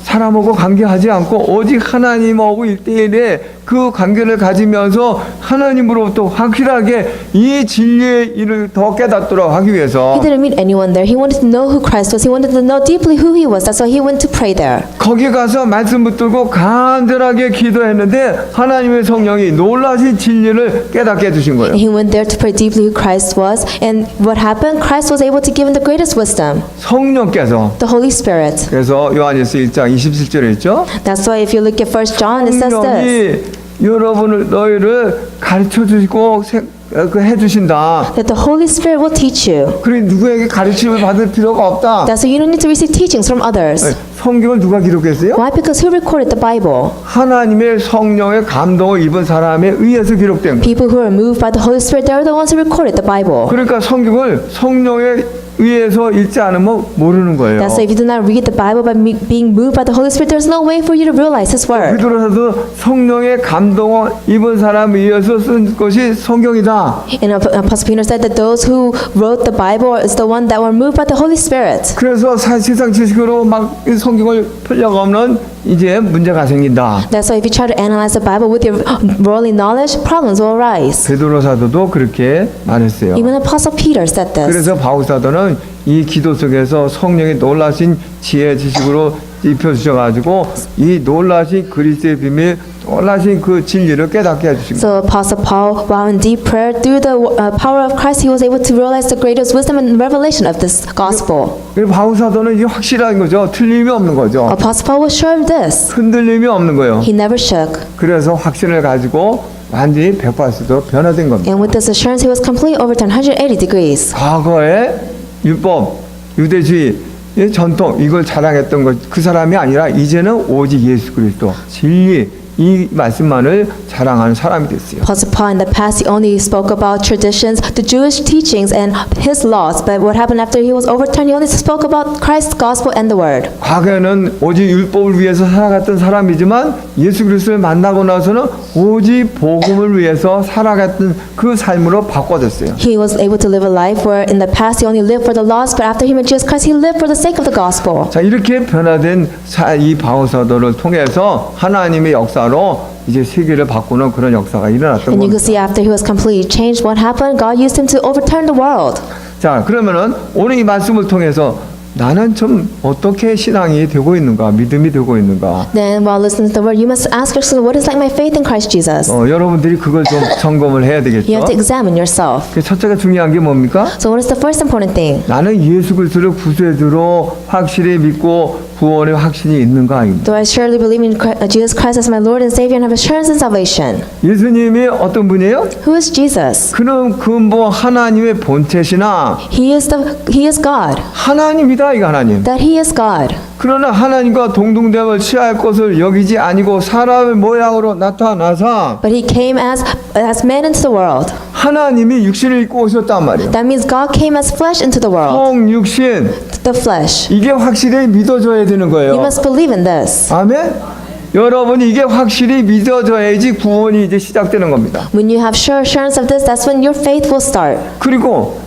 사람하고 관계하지 않고 오직 하나님하고 1대1의 그 관계를 가지면서 하나님으로부터 확실하게 이 진리의 일을 더 깨닫도록 하기 위해서 He didn't meet anyone there. He wanted to know who Christ was. He wanted to know deeply who he was. That's why he went to pray there. 거기 가서 말씀 붙들고 간절하게 기도했는데 하나님의 성령이 놀라신 진리를 깨닫게 해주신 거예요. And he went there to pray deeply who Christ was. And what happened? Christ was able to give him the greatest wisdom, 성령께서 the Holy Spirit. 그래서 요한일서 1장 27절에 있죠. That's why if you look at 1 John, it says this. 성령이 너희를 가르쳐 주시고 해주신다. That the Holy Spirit will teach you. 그래 누구에게 가르침을 받을 필요가 없다. That's why you don't need to receive teachings from others. 성경을 누가 기록했어요? Why? Because who recorded the Bible? 하나님의 성령의 감동을 입은 사람에 의해서 기록된 거예요. People who are moved by the Holy Spirit, they are the ones who recorded the Bible. 그러니까 성경을 성령에 의해서 읽지 않으면 모르는 거예요. That's why if you do not read the Bible by being moved by the Holy Spirit, there's no way for you to realize His word. 베드로서도 성령의 감동을 입은 사람에 의해서 쓴 것이 성경이다. And Apostle Peter said that those who wrote the Bible is the one that were moved by the Holy Spirit. 그래서 세상 지식으로 막 이 성경을 풀려가면 이제 문제가 생긴다. That's why if you try to analyze the Bible with your worldly knowledge, problems will arise. 베드로 사도도 그렇게 말했어요. Even Apostle Peter said this. 그래서 바울 사도는 이 기도 속에서 성령의 놀라신 지혜 지식으로 입혀주셔가지고 이 놀라신 그리스도의 비밀, 놀라신 그 진리를 깨닫게 해주신 거예요. So Apostle Paul, while in deep prayer, through the power of Christ, he was able to realize the greatest wisdom and revelation of this gospel. 그리고 바울 사도는 이게 확실한 거죠. 틀림이 없는 거죠. Apostle Paul was sure of this. 흔들림이 없는 거예요. He never shook. 그래서 확신을 가지고 완전히 180도 변화된 겁니다. And with this assurance, he was completely overturned 180 degrees. 과거에 율법, 유대주의 의 전통 이걸 자랑했던 것 그 사람이 아니라 이제는 오직 예수 그리스도 진리 이 말씀만을 자랑하는 사람이 됐어요. Apostle Paul in the past, he only spoke about traditions, the Jewish teachings, and his laws. But what happened after he was overturned? He only spoke about Christ's gospel and the word. 과거에는 오직 율법을 위해서 살아갔던 사람이지만 예수 그리스도를 만나고 나서는 오직 복음을 위해서 살아갔던 그 삶으로 바꿔졌어요. He was able to live a life where in the past he only lived for the lost, but after he met Jesus Christ, he lived for the sake of the gospel. 자 이렇게 변화된 이 바울 사도를 통해서 하나님의 역사로 이제 세계를 바꾸는 그런 역사가 일어났던 And you 겁니다. can see after he was completely changed, what happened? God used him to overturn the world. 자 그러면은 오늘 이 말씀을 통해서 나는 좀 어떻게 신앙이 되고 있는가, 믿음이 되고 있는가? Then while listening to the word, you must ask yourself, what is like my faith in Christ Jesus? 여러분들이 그걸 좀 점검을 해야 되겠죠. You have to examine yourself. 그 첫째가 중요한 게 뭡니까? So what is the first important thing? 나는 예수 그리스도를 구세주로 확실히 믿고 구원의 확신이 있는가 아닙니다. Do I surely believe in Jesus Christ as my Lord and Savior and have assurance in salvation? 예수님이 어떤 분이에요? Who is Jesus? 그는 근본 하나님의 본체시나 He is God. 하나님이다 이거 하나님. That He is God. 그러나 하나님과 동등됨을 취할 것을 여기지 아니고 사람의 모양으로 나타나서 But He came as man into the world. 하나님이 육신을 입고 오셨단 말이에요. That means God came as flesh into the world. 성육신 The flesh. 이게 확실히 믿어져야 되는 You 거예요. must believe in this. 아멘. 여러분 이게 확실히 믿어져야지 구원이 이제 시작되는 겁니다. When you have sure assurance of this, that's when your faith will start. 그리고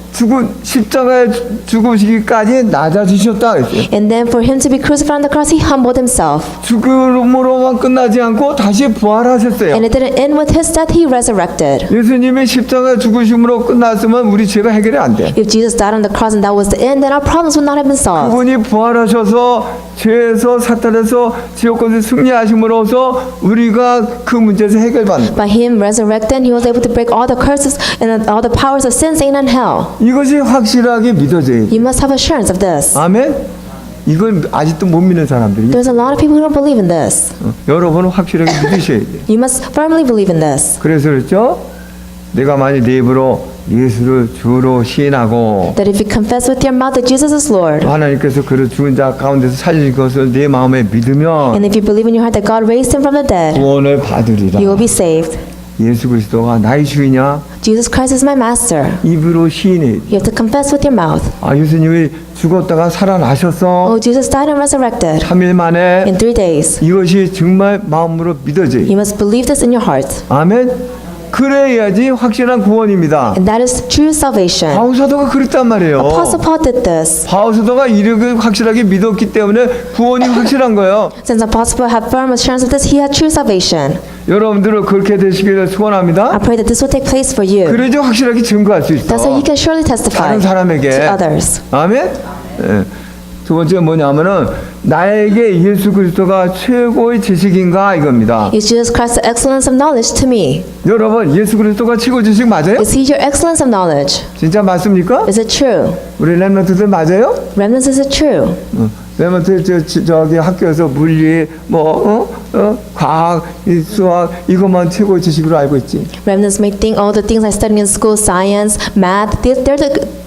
십자가에 죽으시기까지 낮아지셨다 그랬어요. And then for Him to be crucified on the cross, He humbled Himself. 죽음으로만 끝나지 않고 다시 부활하셨어요. And it didn't end with His death, He resurrected. 예수님이 십자가 죽으심으로 끝났으면 우리 죄가 해결이 안 돼. If Jesus died on the cross and that was the end, then our problems would not have been solved. 그분이 부활하셔서 죄에서 사탄에서 지옥까지 승리하심으로써 우리가 그 문제에서 해결받는. By Him resurrected, He was able to break all the curses and all the powers of sin, Satan, and hell. 이것이 확실하게 믿어져야 돼. You must have assurance of this. 아멘. 이걸 아직도 못 믿는 사람들이 There's a lot of people who don't believe in this. 여러분은 확실하게 믿으셔야 돼. You must firmly believe in this. 그래서 그렇죠. 내가 만약 내 입으로 예수를 주로 시인하고 That if you confess with your mouth that Jesus is Lord, 하나님께서 그를 죽은 자 가운데서 살리신 것을 내 마음에 믿으면 and if you believe in your heart that God raised Him from the dead, 구원을 받으리라. you will be saved. 예수 그리스도가 나의 주이냐? Jesus Christ is my master. 입으로 시인해. You have to confess with your mouth. 아 예수님이 죽었다가 살아나셨어. Oh, Jesus died and resurrected 3일 만에. in 3 days. 이것이 정말 마음으로 믿어져요. You must believe this in your heart. 아멘. 그래야지 확실한 구원입니다. And that is true salvation. 바울 사도가 그랬단 말이에요. Apostle Paul did this. 바울 사도가 이렇게 확실하게 믿었기 때문에 구원이 확실한 거예요. Since Apostle Paul had firm assurance of this, he had true salvation. 여러분들은 그렇게 되시기를 I 소원합니다. pray that this will take place for you. 그래야지 확실하게 증거할 수 있어. That's how you can surely testify 다른 사람에게. to others. 아멘. 예. 두 번째 뭐냐면은 나에게 예수 그리스도가 최고의 지식인가 이겁니다. Is Jesus Christ the excellence of knowledge to me? 여러분 예수 그리스도가 최고 지식 맞아요? Is He your excellence of knowledge? 진짜 맞습니까? Is it true? 우리 렘넌트들 맞아요? Remnants, is it true? 렘넌트 저기 학교에서 물리 과학, 수학 이것만 최고의 지식으로 알고 있지. Remnants may think all the things I studied in school, science, math,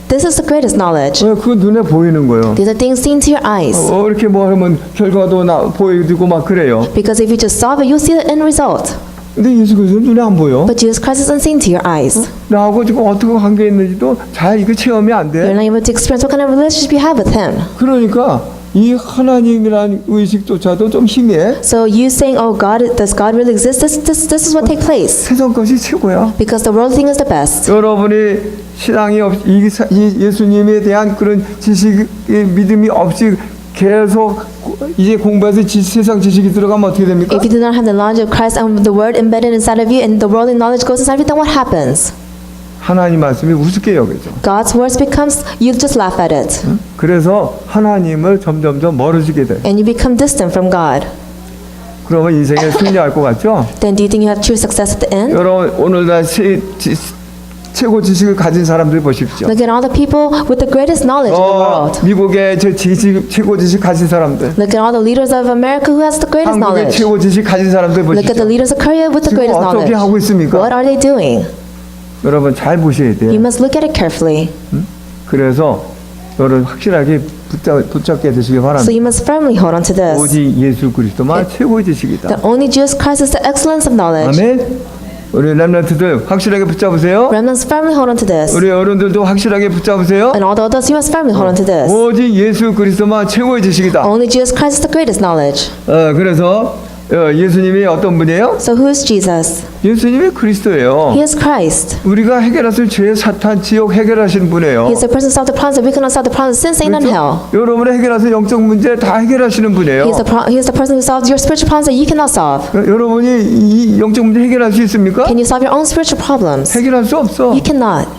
this is the greatest knowledge. 그 눈에 보이는 거예요. These are things seen to your eyes. 이렇게 뭐 하면 결과도 보여지고 막 그래요. Because if you just solve it, you'll see the end result. 근데 예수 그리스도는 눈에 안 보여. But Jesus Christ is unseen to your eyes. 나하고 지금 어떻게 관계 있는지도 잘 이거 체험이 안 You're 돼. not able to experience what kind of relationship you have with Him. 그러니까 이 하나님이란 의식조차도 좀 희미해. So you saying, "Oh, does God really exist?" This is what take place. 세상 것이 최고야. Because the world thing is the best. 여러분이 신앙이 이 예수님에 대한 그런 지식, 믿음이 없이 계속 이제 공부해서 세상 지식이 들어가면 어떻게 됩니까? If you do not have the knowledge of Christ and the Word embedded inside of you, and the worldly knowledge goes inside of you, then what happens? 하나님 말씀이 우습게 여겨져. God's words becomes, you just laugh at it. 그래서 하나님을 점점점 멀어지게 돼. And you become distant from God. 그러면 인생에 승리할 것 같죠? Then do you think you have true success at the end? 여러분 오늘날 최고 지식을 가진 사람들 보십시오. Look at all the people with the greatest knowledge in the world. 미국의 최고 지식 가진 사람들, Look at all the leaders of America who has the greatest 한국의 knowledge. 최고 지식 가진 사람들 Look at the 보십시오. leaders of Korea with the 지금 greatest 어떻게 knowledge. 하고 있습니까? What are they doing? 여러분 잘 보셔야 돼요. You must look at it carefully. 그래서 여러분 확실하게 붙잡게 되시기 So 바랍니다. you must firmly hold on to this. 오직 예수 그리스도만 최고의 지식이다. That only Jesus Christ is the excellence of knowledge. 아멘. 우리 렘넌트들 확실하게 붙잡으세요. Remnants firmly hold on to this. 우리 어른들도 확실하게 붙잡으세요. And all the others, you must firmly hold on to this. 오직 예수 그리스도만 최고의 지식이다. Only Jesus Christ is the greatest knowledge. 그래서 예수님이 어떤 분이에요? So who is Jesus? 예수님이 그리스도예요. He is Christ. 우리가 해결했을 죄, 사탄, 지옥 해결하신 분이에요. He is the person who solved the problems that we cannot solve the problems of sin, Satan, and hell. 여러분의 해결하실 영적 문제 다 해결하시는 분이에요. He is the person who solves your spiritual problems that you cannot solve. 여러분이 이 영적 문제 해결할 수 있습니까? Can you solve your own spiritual problems? 해결할 수 없어. You cannot.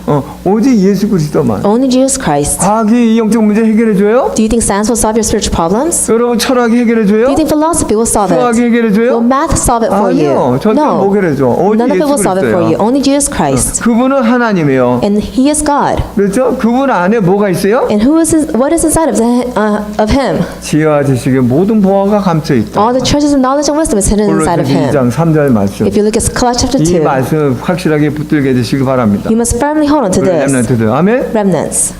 오직 예수 그리스도만. Only Jesus Christ. 과학이 이 영적 문제 해결해줘요? Do you think science will solve your spiritual problems? 여러분 철학이 Do 해결해줘요? you think philosophy will solve 수학이 it? 해결해줘요? Will math solve it for 아니요. you? 절대 못 No. 해결해줘. 오직 None of it will 예수 solve it for you. 그리스도예요. Only Jesus Christ. 그분은 하나님이에요. And He is God. 그렇죠? 그분 안에 뭐가 있어요? And what is inside of Him? 지혜와 지식의 모든 보화가 감춰 있다. All the treasures of knowledge and wisdom is hidden inside of 골로새서 Him. 2장 3절 말씀. If you look at Colossians chapter 이 2, 말씀 확실하게 붙들게 되시기 바랍니다. you must firmly hold on to 우리 this. 렘넌트들 아멘. Remnants.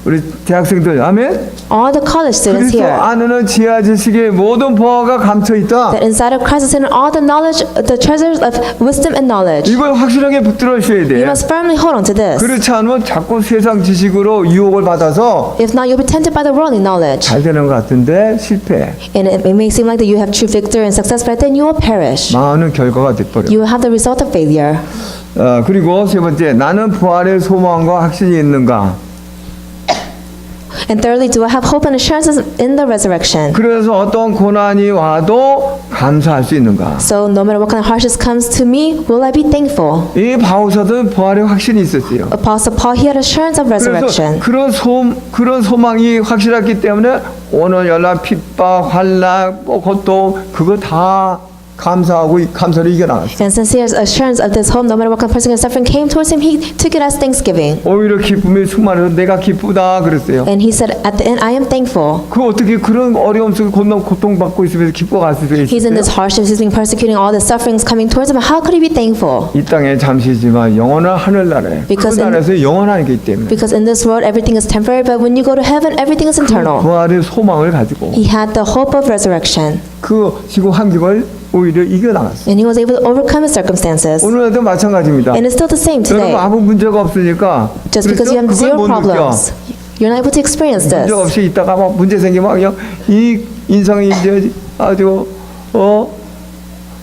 우리 대학생들 아멘. All the college students 그리스도 here. 안에는 지혜와 지식의 모든 보화가 감춰 있다. That inside of Christ is hidden all the knowledge, the treasures of wisdom and knowledge. 이걸 확실하게 붙들으셔야 돼. You must firmly hold on to this. 그렇지 않으면 자꾸 세상 지식으로 유혹을 받아서 If not, you'll be tempted by the worldly knowledge. 잘 되는 것 같은데 실패. And it may seem like that you have true victory and success, but then you will perish. 망하는 결과가 돼버려. You will have the result of failure. 그리고 세 번째, 나는 부활의 소망과 확신이 있는가? And thirdly, do I have hope and assurances in the resurrection? 그래서 어떤 고난이 와도 감사할 수 있는가? So no matter what kind of hardship comes to me, will I be thankful? 이 바울사도 부활의 확신이 있었어요. Apostle Paul, he had assurance of 그래서 resurrection. 그런 소망이 확실했기 때문에 오늘 연락, 핍박, 환난, 고통 그거 다 감사하고 감사를 이겨나갔어요. And since he has assurance of this hope, no matter what kind of persecution and suffering came towards him, he took it as thanksgiving. 오히려 기쁨이 충만해서 내가 기쁘다 그랬어요. And he said, at the end, I am thankful. 그 어떻게 그런 어려움 속에 고통받고 있으면서 기뻐갈 수 He's in 있어요? this hardship, he's being persecuting, all the sufferings coming towards him. How could he be thankful? 이 땅에 잠시지만 영원한 하늘나라에 그 Because in- 나라에서 영원하기 때문에 Because in this world, everything is temporary, but when you go to heaven, everything is eternal. 부활의 소망을 가지고 He had the hope of resurrection, 그 지구 환경을 오히려 이겨나갔어요. and he was able to overcome his circumstances. 오늘도 마찬가지입니다. And it's still the same today. 여러분 아무 문제가 없으니까 Just because you have 그걸 zero 못 느껴. problems, you're not able to experience this. 문제 없이 있다가 막 문제 생기면 그냥 이 인상이 이제 아주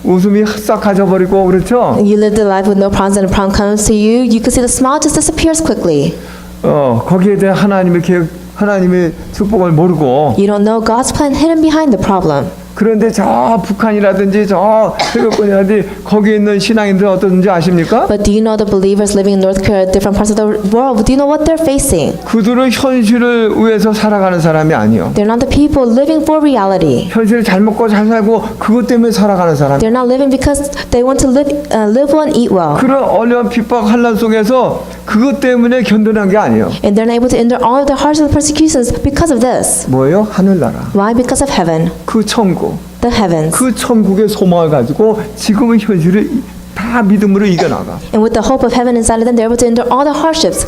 웃음이 싹 가져버리고 그렇죠. You live the life with no problems, and a problem comes to you, you can see the smile just disappears quickly. 거기에 대한 하나님의 계획, 하나님의 축복을 모르고 You don't know God's plan hidden behind the problem. 그런데 저 북한이라든지 저 태극권이라든지 거기에 있는 신앙인들 어떤지 아십니까? But do you know the believers living in North Korea, different parts of the world, do you know what they're facing? 그들은 현실을 위해서 살아가는 사람이 아니요. They're not the people living for reality. 현실을 잘 먹고 잘 살고 그것 때문에 살아가는 사람. They're not living because they want to live well and eat well. 그런 어려운 핍박 환난 속에서 그것 때문에 견뎌낸 게 아니에요. And they're not able to endure all of the hardships and persecutions because of this. 뭐예요? 하늘나라. Why? Because of heaven, 그 천국. the heavens. 그 천국의 소망을 가지고 지금의 현실을 다 믿음으로 이겨나가. And with the hope of heaven inside of them, they're able to endure all the hardships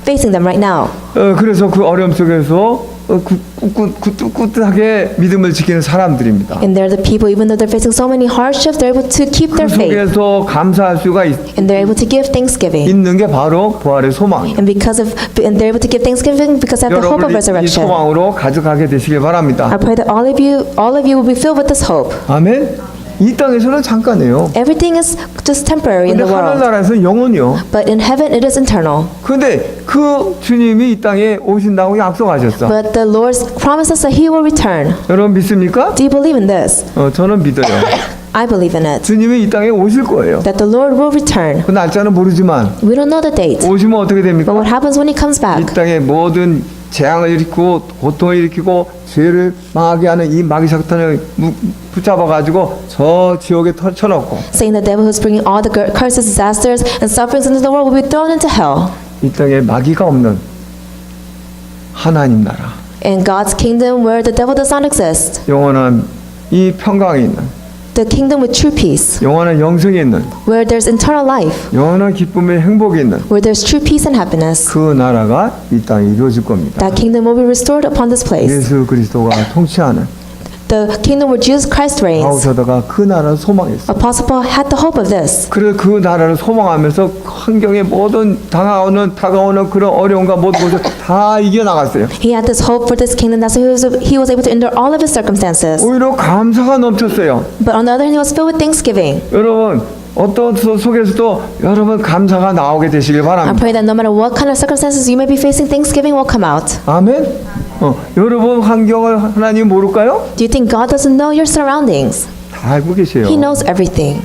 facing them right now. 그래서 그 어려움 속에서 꿋꿋하게 믿음을 지키는 사람들입니다. And they're the people, even though they're facing so many hardships, they're able to keep 그 their faith. 속에서 감사할 수가 And they're able to give thanksgiving. 있는 게 바로 부활의 소망이에요. And they're able to give thanksgiving because they have the hope of 여러분이 이 resurrection. 소망으로 가져가게 되시길 바랍니다. I pray that all of you will be filled with this hope. 아멘. 이 땅에서는 잠깐이에요. Everything is just temporary in 근데 the world, 하늘나라에서 영원이요. but in heaven it is eternal. 근데 그 주님이 이 땅에 오신다고 약속하셨어. But the Lord promises that He will return. 여러분 믿습니까? Do you believe in this? 저는 믿어요. I believe in it. 주님이 이 땅에 오실 거예요. That the Lord will return. 그 날짜는 모르지만 We don't know the date, 오시면 어떻게 됩니까? but what happens when He comes 이 back? 땅에 모든 재앙을 일으키고 고통을 일으키고 죄를 망하게 하는 이 마귀 사탄을 붙잡아가지고 저 지옥에 쳐넣고 Saying the devil who's bringing all the curses, disasters, and sufferings into the world will be thrown into hell. 이 땅에 마귀가 없는 하나님 나라 In God's kingdom where the devil does not exist, 영원한 이 평강에 있는 the kingdom with true peace, 영원한 영생에 있는 where there's eternal life, 영원한 기쁨의 행복에 있는 where there's true peace and happiness. 그 나라가 이 땅에 이루어질 겁니다. That kingdom will be restored upon this place. 예수 그리스도가 통치하는 The kingdom where Jesus Christ reigns. 바울사도가 그 나라를 소망했어요. Apostle Paul had the hope of this. 그래서 그 나라를 소망하면서 환경의 모든 다가오는 그런 어려움과 모든 것을 다 이겨나갔어요. He had this hope for this kingdom. That's why he was able to endure all of his circumstances. 오히려 감사가 넘쳤어요. But on the other hand, he was filled with thanksgiving. 여러분 어떤 속에서도 여러분 감사가 나오게 되시길 I 바랍니다. pray that no matter what kind of circumstances you may be facing, thanksgiving will come out. 아멘. 여러분 환경을 하나님 모를까요? Do you think God doesn't know your surroundings? 다 알고 계세요. He knows everything.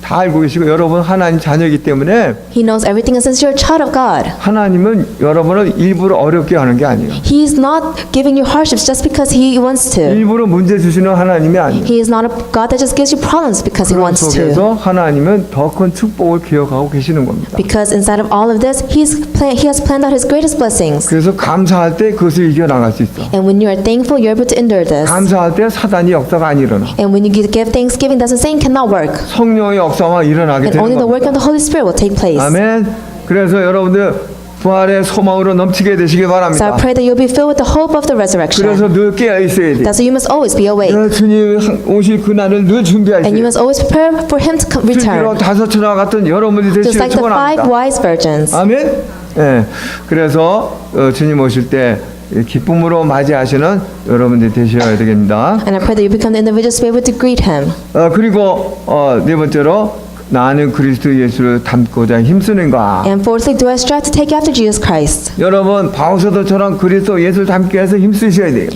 다 알고 계시고 여러분 하나님 자녀이기 때문에 He knows everything, and since you're a child of God, 하나님은 여러분을 일부러 어렵게 하는 게 아니에요. He is not giving you hardships just because He wants to. 일부러 문제 주시는 하나님이 아니에요. He is not a God that just gives you problems because He 그런 wants to. 속에서 하나님은 더 큰 축복을 기억하고 계시는 겁니다. Because inside of all of this, He has planned out His greatest blessings. 그래서 감사할 때 그것을 이겨나갈 수 있어. And when you are thankful, you're able to endure this. 감사할 때 사단이 역사가 안 일어나. And when you give thanksgiving, doesn't saying cannot work. 성령의 역사만 일어나게 And only 되는 the work 겁니다. of the Holy Spirit will take place. 아멘. 그래서 여러분들 부활의 소망으로 넘치게 되시길 So I 바랍니다. pray that you'll be filled with the hope of the resurrection. 그래서 늘 깨어 있어야 돼. That's why you must always be awake. 주님 오실 그날을 늘 준비하세요. And you must always prepare for Him to 실제로 return. 다섯 천하 같은 여러분이 Just 되시길 like the five 축원합니다. wise virgins. 아멘. 예. 그래서 주님 오실 때 기쁨으로 맞이하시는 여러분들이 되셔야 되겠습니다. And I pray that you become the individuals to be able to greet Him. 그리고 네 번째로 나는 그리스도 예수를 닮고자 힘쓰는가. And fourthly, do I strive to take after Jesus Christ? 여러분 바울사도처럼 그리스도 예수를 닮기 위해서 힘쓰셔야 돼요.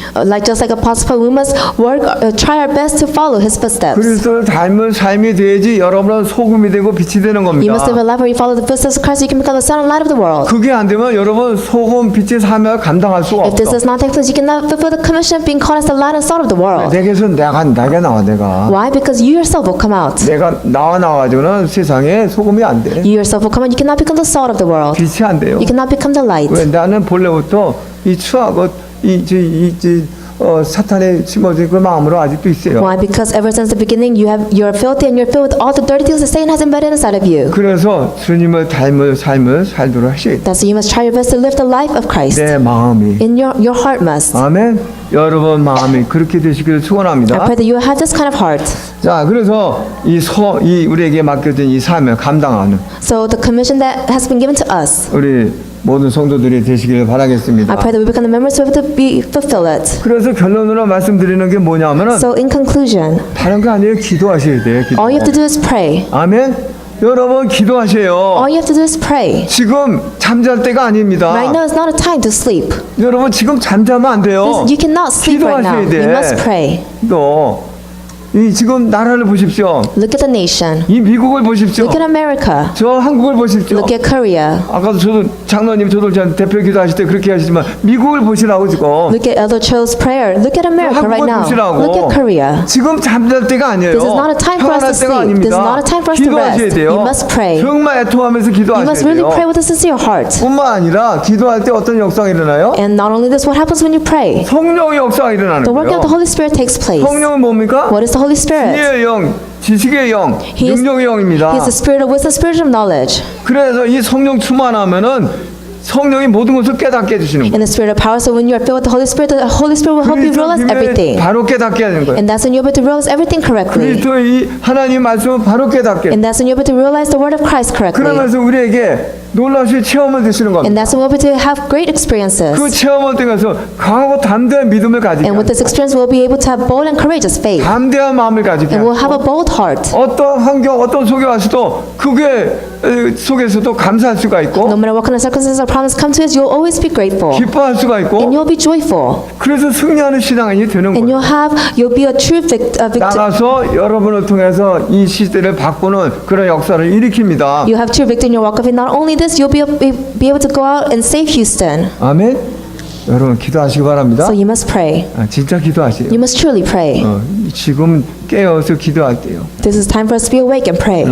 Just like Apostle Paul, we must work, try our best to follow his footsteps. 그리스도를 닮은 삶이 돼야지 여러분은 소금이 되고 빛이 되는 You must live 겁니다. a life where you follow the footsteps of Christ, so you can become the sun and light of the world. 그게 안 되면 여러분 소금 빛의 삶을 감당할 수가 If this 없어. does not take place, you cannot fulfill the commission of being called as the light and salt of the world. 내게서 내가 나와 내가. Why? Because you yourself will come out. 내가 나와가지고는 세상에 소금이 안 돼. You yourself will come out. You cannot become the salt of the world. 빛이 안 돼요. You cannot become the light. 왜 나는 본래부터 이 추하고 사탄의 심어진 그 마음으로 아직도 있어요. Why? Because ever since the beginning, you're filthy and you're filled with all the dirty things that Satan has embedded inside of you. 그래서 주님을 닮은 삶을 살도록 하셔야 돼요. That's why you must try your best to live the life of Christ. 내 마음이. In your heart must. 아멘. 여러분 마음이 그렇게 되시기를 I 축원합니다. pray that you will have this kind of heart. 자, 그래서 이 우리에게 맡겨진 이 사명을 감당하는 So the commission that has been given to us, 우리 모든 성도들이 되시기를 I 바라겠습니다. pray that we become the members who have to be fulfill it. 그래서 결론으로 말씀드리는 게 뭐냐면은 So in conclusion, 다른 거 아니에요. 기도하셔야 돼요. 기도. all you have to do is pray. 아멘. 여러분 기도하세요. All you have to do is pray. 지금 잠잘 때가 아닙니다. Right now is not a time to sleep. 여러분 지금 잠자면 안 돼요. You cannot sleep right now. 기도하셔야 돼. You must pray. 또 이 지금 나라를 보십시오. Look at the nation. 이 미국을 보십시오. Look at America. 저 한국을 보십시오. Look at Korea. 아까도 저도 장로님 저도 대표 기도하실 때 그렇게 하시지만 미국을 보시라고 지금. Look at Elder Cho's prayer. Look at America right 한국을 now. 보시라고. Look at Korea. 지금 잠잘 때가 아니에요. This is not a time for us to 평안할 때가 sleep. 아닙니다. This is not a time for us to 기도하셔야 rest. 돼요. You must pray. 정말 애통하면서 You 기도하셔야 must really 돼요. pray with a sincere heart. 뿐만 아니라 기도할 때 어떤 역사가 일어나요? And not only this, what happens when you pray? 성령의 역사가 일어나는 The working 거예요. of the Holy Spirit takes place. 성령은 뭡니까? What is the Holy Spirit? 지혜의 영, 지식의 영, He is- 능력의 영입니다. He is the spirit of wisdom, spirit of knowledge. 그래서 이 성령 충만하면은 성령이 모든 것을 깨닫게 해주시는 거예요. And the spirit of power. So when you are filled with the Holy Spirit will help you realize everything. 바로 깨닫게 하는 거예요. And that's when you're able to realize everything correctly. 그리스도의 이 하나님 말씀을 바로 깨닫게. And that's when you're able to realize the word of Christ correctly. 그러면서 우리에게 놀라운 체험을 주시는 And 겁니다. that's when we're able to have great experiences. 그 체험을 통해서 강하고 담대한 믿음을 가지게 And with this experience, we'll be able to have bold and courageous faith. 담대한 마음을 가지게 And we'll have 하고 a bold heart. 어떤 환경, 어떤 속에 와서도 그게 속에서도 감사할 수가 있고 No matter what kind of circumstances or problems come to us, you'll always be grateful. 기뻐할 수가 And 있고 you'll be joyful. 그래서 승리하는 신앙이 되는 And 거예요. you'll be a true victor. 나가서 여러분을 통해서 이 시대를 바꾸는 그런 역사를 일으킵니다. You have true victory in your walk of faith. Not only this, you'll be able to go out and save Houston. 아멘. 여러분 기도하시기 바랍니다. So you must pray. 진짜 기도하세요. You must truly pray. 지금 깨어서 기도할 때요. This is time for us to be awake and pray.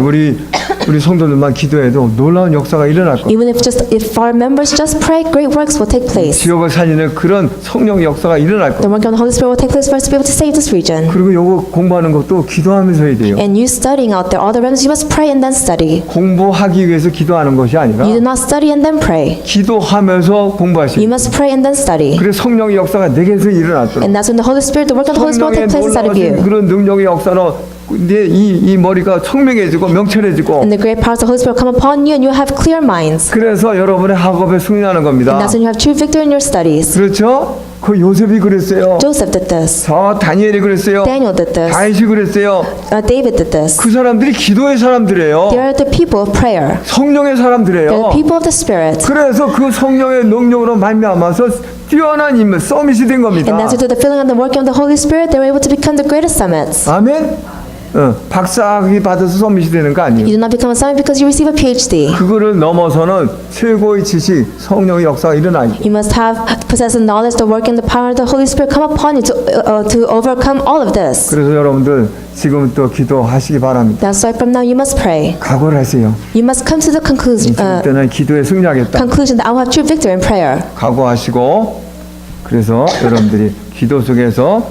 우리 성도들만 기도해도 놀라운 역사가 일어날 거예요. Even if our members just pray, great works will take place. 지역을 살리는 그런 성령 역사가 일어날 The 거예요. work of the Holy Spirit will take place for us to be able to save this region. 그리고 요거 공부하는 것도 기도하면서 해야 돼요. And you studying out there, all the remnants, you must pray and then study. 공부하기 위해서 기도하는 것이 아니라 You do not study and then pray. 기도하면서 공부하시는 You must pray and then study. 그래서 성령의 역사가 내게서 일어났도록 And that's when the Holy Spirit, the work of the Holy Spirit will 성령의 take place inside of 놀라우신 you. 그런 능력의 역사로 이 머리가 청명해지고 명철해지고 And the great powers of the Holy Spirit will come upon you and you will have clear minds. 그래서 여러분의 학업에 승리하는 겁니다. And that's when you have true victory in your studies. 그렇죠? 그 요셉이 그랬어요. Joseph did this. 저 다니엘이 그랬어요. Daniel did this. 다윗이 그랬어요. David did this. 그 사람들이 기도의 사람들이에요. They are the people of prayer. 성령의 They're 사람들이에요. the people of the Spirit. 그래서 그 성령의 능력으로 말미암아서 뛰어난 인물 서밋이 된 겁니다. And that's due to the filling and the working of the Holy Spirit, they were able to become the greatest summits. 아멘. 박사학위 받아서 서밋이 되는 거 You 아니에요. do not become a summit because you receive a PhD. 그거를 넘어서는 최고의 지식, 성령의 역사가 일어나요. You must possess the knowledge, the work, and the power of the Holy Spirit come upon you to overcome all of this. 그래서 여러분들 지금부터 기도하시기 바랍니다. That's why from now you must pray. 각오를 하세요. You must come to the 이때는 기도에 승리하겠다. conclusion that I will have true victory in prayer. 각오하시고 그래서 여러분들이 기도 속에서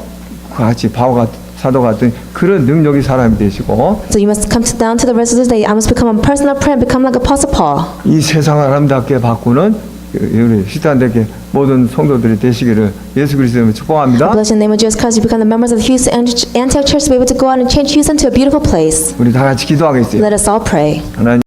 같이 바오가 사도 같은 그런 능력의 사람이 되시고 So you must come down to the resolution that I must become a person of prayer and become like Apostle Paul. 이 세상을 아름답게 바꾸는 우리 시단대교 모든 성도들이 되시기를 예수 그리스도로 축복합니다. Bless in the name of Jesus Christ, you become the members of the Houston Antioch Church to be able to go out and change Houston to a beautiful place. 우리 다 같이 기도하겠어요. Let us all pray. 하나님